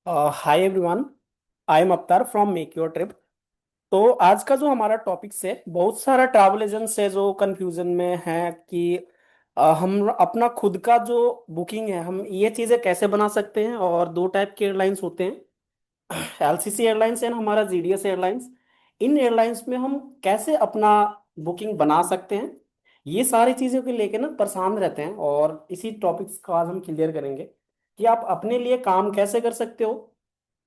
Hi everyone. I am अवतार from make your trip. तो आज का जो हमारा टॉपिक्स है, बहुत सारा ट्रैवल एजेंट्स है जो कंफ्यूजन में है कि हम अपना खुद का जो बुकिंग है, हम ये चीज़ें कैसे बना सकते हैं। और दो टाइप के एयरलाइंस होते हैं, एलसीसी एयरलाइंस एंड हमारा जीडीएस एयरलाइंस। इन एयरलाइंस में हम कैसे अपना बुकिंग बना सकते हैं, ये सारी चीज़ों को लेके ना परेशान रहते हैं। और इसी टॉपिक्स का आज हम क्लियर करेंगे कि आप अपने लिए काम कैसे कर सकते हो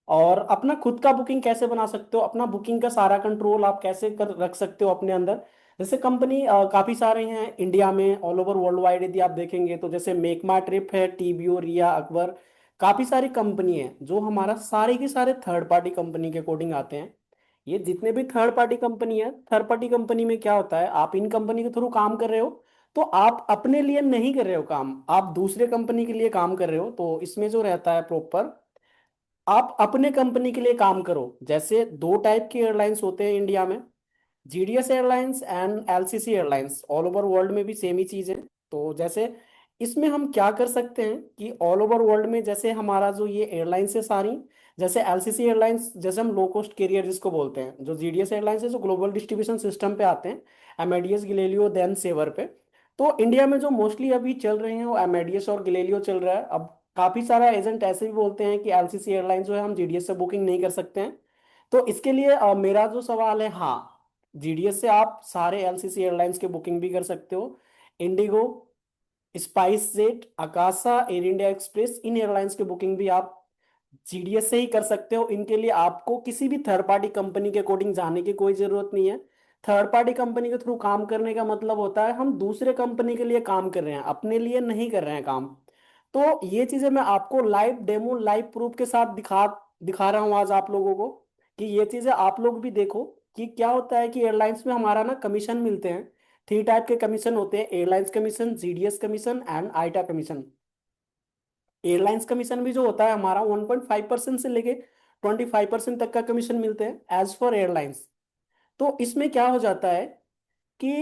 और अपना खुद का बुकिंग कैसे बना सकते हो, अपना बुकिंग का सारा कंट्रोल आप कैसे कर रख सकते हो अपने अंदर। जैसे कंपनी काफी सारे हैं इंडिया में, ऑल ओवर वर्ल्ड वाइड यदि आप देखेंगे तो जैसे मेक माई ट्रिप है, टीबीओ, रिया, अकबर, काफी सारी कंपनी है जो हमारा सारे के सारे थर्ड पार्टी कंपनी के अकॉर्डिंग आते हैं। ये जितने भी थर्ड पार्टी कंपनी है, थर्ड पार्टी कंपनी में क्या होता है, आप इन कंपनी के थ्रू काम कर रहे हो तो आप अपने लिए नहीं कर रहे हो काम, आप दूसरे कंपनी के लिए काम कर रहे हो। तो इसमें जो रहता है प्रॉपर, आप अपने कंपनी के लिए काम करो। जैसे दो टाइप के एयरलाइंस होते हैं इंडिया में, GDS airlines and LCC airlines. All over world में भी सेम ही चीज है। तो जैसे इसमें हम क्या कर सकते हैं कि ऑल ओवर वर्ल्ड में जैसे हमारा जो ये एयरलाइंस है सारी, जैसे एलसीसी एयरलाइंस, जैसे हम लो कॉस्ट कैरियर जिसको बोलते हैं, जो जीडीएस एयरलाइंस है जो ग्लोबल डिस्ट्रीब्यूशन सिस्टम पे आते हैं, एमेडियस, गिलेलियो, देन सेवर पे। तो इंडिया में जो मोस्टली अभी चल रहे हैं वो एमेडियस और गिलेलियो चल रहा है। अब काफी सारा एजेंट ऐसे भी बोलते हैं कि एलसीसी एयरलाइंस जो है हम जीडीएस से बुकिंग नहीं कर सकते हैं। तो इसके लिए मेरा जो सवाल है, हाँ, जीडीएस से आप सारे एलसीसी एयरलाइंस के बुकिंग भी कर सकते हो। इंडिगो, स्पाइस जेट, अकाशा, एयर इंडिया एक्सप्रेस, इन एयरलाइंस की बुकिंग भी आप जीडीएस से ही कर सकते हो। इनके लिए आपको किसी भी थर्ड पार्टी कंपनी के अकॉर्डिंग जाने की कोई जरूरत नहीं है। थर्ड पार्टी कंपनी के थ्रू काम करने का मतलब होता है हम दूसरे कंपनी के लिए काम कर रहे हैं, अपने लिए नहीं कर रहे हैं काम। तो ये चीजें मैं आपको लाइव डेमो, लाइव प्रूफ के साथ दिखा दिखा रहा हूँ आज आप लोगों को, कि ये चीजें आप लोग भी देखो कि क्या होता है कि एयरलाइंस में हमारा ना कमीशन मिलते हैं। थ्री टाइप के कमीशन होते हैं, airlines commission, GDS commission and आईटा commission. Airlines commission भी जो होता है हमारा 1.5% से लेके 25% तक का कमीशन मिलते हैं एज फॉर एयरलाइंस। तो इसमें क्या हो जाता है कि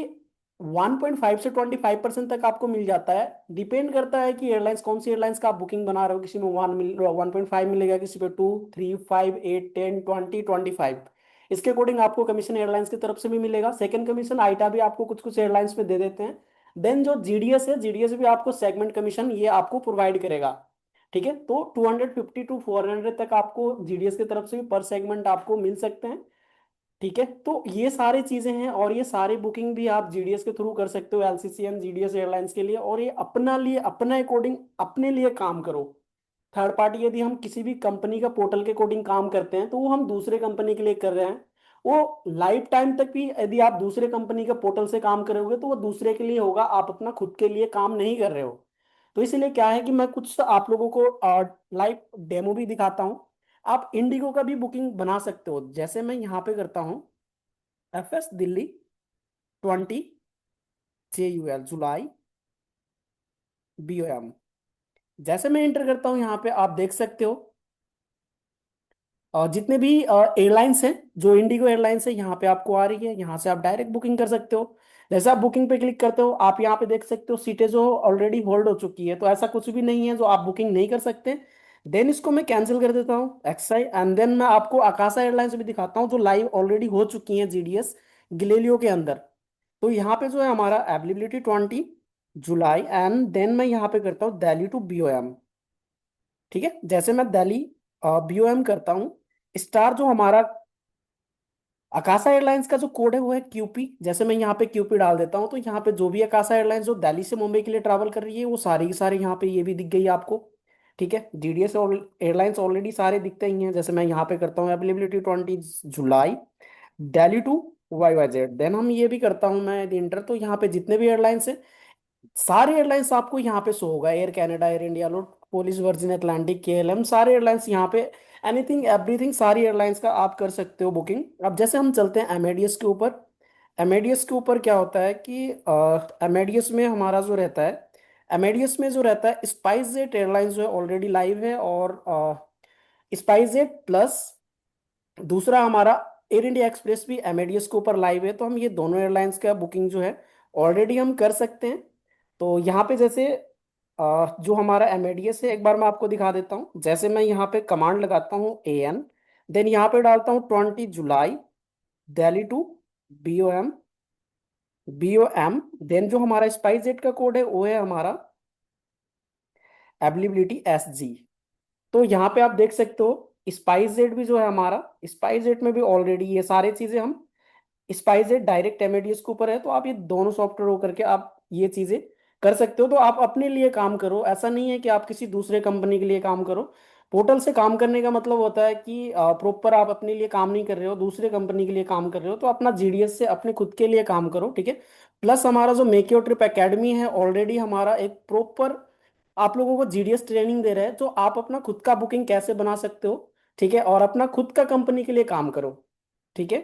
1.5 से 25% तक आपको मिल जाता है। डिपेंड करता है कि एयरलाइंस कौन सी एयरलाइंस का आप बुकिंग बना रहे हो, किसी में 1.5 मिलेगा, किसी पे 2, 3, 5, 8, 10, 20, 25। इसके अकॉर्डिंग आपको कमीशन एयरलाइंस की तरफ से भी मिलेगा। सेकंड कमीशन आइटा भी आपको कुछ कुछ एयरलाइंस में दे देते हैं। देन जो जीडीएस है, जीडीएस भी आपको सेगमेंट कमीशन ये आपको प्रोवाइड करेगा। ठीक है, तो 250 to 400 तक आपको जीडीएस की तरफ से भी पर सेगमेंट आपको मिल सकते हैं। ठीक है, तो ये सारी चीजें हैं और ये सारी बुकिंग भी आप जीडीएस के थ्रू कर सकते हो, एलसीसी एंड जीडीएस एयरलाइंस के लिए। और ये अपना लिए अपना अकॉर्डिंग अपने लिए काम करो। थर्ड पार्टी यदि हम किसी भी कंपनी का पोर्टल के अकॉर्डिंग काम करते हैं तो वो हम दूसरे कंपनी के लिए कर रहे हैं। वो लाइफ टाइम तक भी यदि आप दूसरे कंपनी के पोर्टल से काम करोगे तो वो दूसरे के लिए होगा, आप अपना खुद के लिए काम नहीं कर रहे हो। तो इसीलिए क्या है कि मैं कुछ आप लोगों को लाइव डेमो भी दिखाता हूँ। आप इंडिगो का भी बुकिंग बना सकते हो। जैसे मैं यहाँ पे करता हूँ FS दिल्ली 20, JUL जुलाई, BOM। जैसे मैं एंटर करता हूँ यहाँ पे आप देख सकते हो जितने भी एयरलाइंस हैं, जो इंडिगो एयरलाइंस है यहाँ पे आपको आ रही है। यहाँ से आप डायरेक्ट बुकिंग कर सकते हो। जैसे आप बुकिंग पे क्लिक करते हो आप यहाँ पे देख सकते हो सीटें जो ऑलरेडी होल्ड हो चुकी है, तो ऐसा कुछ भी नहीं है जो आप बुकिंग नहीं कर सकते। देन इसको मैं कैंसिल कर देता हूँ, एक्सआई, एंड देन मैं आपको आकाशा एयरलाइंस भी दिखाता हूँ जो लाइव ऑलरेडी हो चुकी है जीडीएस गिलेलियो के अंदर। तो यहाँ पे जो है हमारा अवेलेबिलिटी 20 जुलाई, एंड देन मैं यहाँ पे करता हूँ दिल्ली टू BOM। ठीक है, जैसे मैं दिल्ली BOM करता हूँ, स्टार जो हमारा आकाशा एयरलाइंस का जो कोड है वो है QP। जैसे मैं यहाँ पे QP डाल देता हूँ तो यहाँ पे जो भी आकाशा एयरलाइंस जो दिल्ली से मुंबई के लिए ट्रैवल कर रही है वो सारी की सारी यहाँ पे ये भी दिख गई आपको। ठीक है, जीडीएस और एयरलाइंस ऑलरेडी सारे दिखते ही हैं। जैसे मैं यहाँ पे करता हूँ availability 20 July, Delhi to YYZ। Then हम ये भी करता हूँ मैं इंटर, तो यहाँ पे जितने भी एयरलाइंस हैं सारे एयरलाइंस आपको यहाँ पे शो होगा। एयर कनाडा, एयर इंडिया, लोट पोलिस, वर्जिन अटलांटिक, KLM, सारे एयरलाइंस यहाँ पे, एनीथिंग एवरीथिंग, सारी एयरलाइंस का आप कर सकते हो बुकिंग। अब जैसे हम चलते हैं एमेडियस के ऊपर। एमेडियस के ऊपर क्या होता है कि एमेडियस में हमारा जो रहता है, एमेडियस में जो रहता है स्पाइस जेट एयरलाइंस जो है ऑलरेडी लाइव है, और स्पाइस जेट प्लस दूसरा हमारा एयर इंडिया एक्सप्रेस भी एमेडियस के ऊपर लाइव है। तो हम ये दोनों एयरलाइंस का बुकिंग जो है ऑलरेडी हम कर सकते हैं। तो यहाँ पे जैसे जो हमारा एमएडीएस है एक बार मैं आपको दिखा देता हूँ। जैसे मैं यहाँ पे कमांड लगाता हूँ एन, देन यहाँ पे डालता हूँ 20 जुलाई, Delhi to BOM, BOM। Then जो हमारा स्पाइस जेट का कोड है वो है हमारा अवेलेबिलिटी SG। तो यहाँ पे आप देख सकते हो स्पाइस जेट भी जो है हमारा, स्पाइस जेट में भी ऑलरेडी ये सारी चीजें हम, स्पाइस जेट डायरेक्ट एमएडीएस के ऊपर है, तो आप ये दोनों सॉफ्टवेयर होकर के आप ये चीजें कर सकते हो। तो आप अपने लिए काम करो, ऐसा नहीं है कि आप किसी दूसरे कंपनी के लिए काम करो। पोर्टल से काम करने का मतलब होता है कि प्रॉपर आप अपने लिए काम नहीं कर रहे हो, दूसरे कंपनी के लिए काम कर रहे हो, तो अपना जीडीएस से अपने खुद के लिए काम करो, ठीक है। प्लस हमारा जो मेक योर ट्रिप एकेडमी है, ऑलरेडी हमारा एक प्रॉपर आप लोगों को जीडीएस ट्रेनिंग दे रहा है, तो आप अपना खुद का बुकिंग कैसे बना सकते हो, ठीक है, और अपना खुद का कंपनी के लिए काम करो, ठीक है।